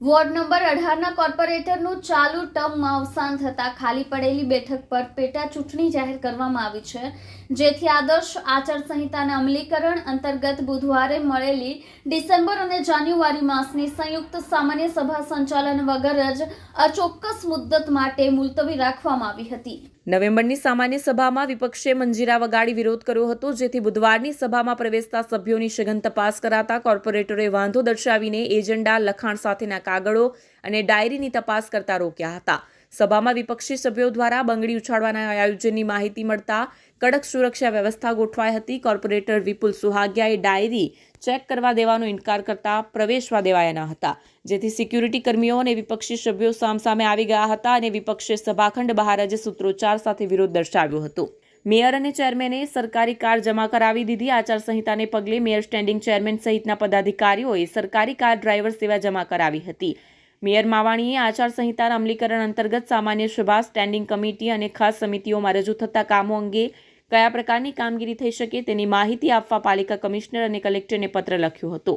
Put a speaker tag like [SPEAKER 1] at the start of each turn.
[SPEAKER 1] Ward number 18ના કોર્પોરેટરનું ચાલુ ટર્મમાં અવસાન થતાં ખાલી પડેલી બેઠક પર પેટા ચૂંટણી જાહેર કરવામાં આવી છે, જેથી આદર્શ આચારસંહિતાના અમલીકરણ અંતર્ગત બુધવારે મળેલી ડિસેમ્બર અને જાન્યુઆરી માસની સંયુક્ત સામાન્ય સભા સંચાલન વગર જ અચોક્કસ મુદ્દત માટે મુલતવી રાખવામાં આવી હતી।
[SPEAKER 2] નવેમ્બરની સામાન્ય સભામાં વિપક્ષે મંજીરા વગાડી વિરોધ કર્યો હતો, જેથી બુધવારની સભામાં પ્રવેશતા સભ્યોની સઘન તપાસ કરાતા કોર્પોરેટરોએ વાંધો દર્શાવીને એજન્ડા, લખાણ સાથેના કાગળો અને ડાયરીની તપાસ કરતા રોક્યા હતા। સભામાં વિપક્ષી સભ્યો દ્વારા બંગડી ઉછાળવાના આયોજનની માહિતી મળતા કડક સુરક્ષા વ્યવસ્થા ગોઠવાઈ હતી। કોર્પોરેટર વિપુલ સુહાગિયાએ ડાયરી ચેક કરવા દેવાનો ઇનકાર કરતા પ્રવેશવા દેવાયા ન હતા, જેથી સિક્યુરિટી કર્મીઓ અને વિપક્ષી સભ્યો સામસામે આવી ગયા હતા અને વિપક્ષે સભાખંડ બહાર જ સૂત્રોચ્ચાર સાથે વિરોધ દર્શાવ્યો હતો। મેયર અને ચેરમેને સરકારી કાર જમા કરાવી દીધી। આચારસંહિતાને પગલે મેયર, સ્ટેન્ડિંગ ચેરમેન સહિતના પદાધિકારીઓએ સરકારી કાર ડ્રાઈવર સેવા જમા કરાવી હતી। મેયર માવાણીએ આચારસંહિતાના અમલીકરણ અંતર્ગત સામાન્ય સભા, સ્ટેન્ડિંગ કમિટી અને ખાસ સમિતિઓમાં રજૂ થતા કામો અંગે કયા પ્રકારની કામગીરી થઈ શકે તેની માહિતી આપવા પાલિકા કમિશનર અને કલેક્ટરને પત્ર લખ્યો હતો।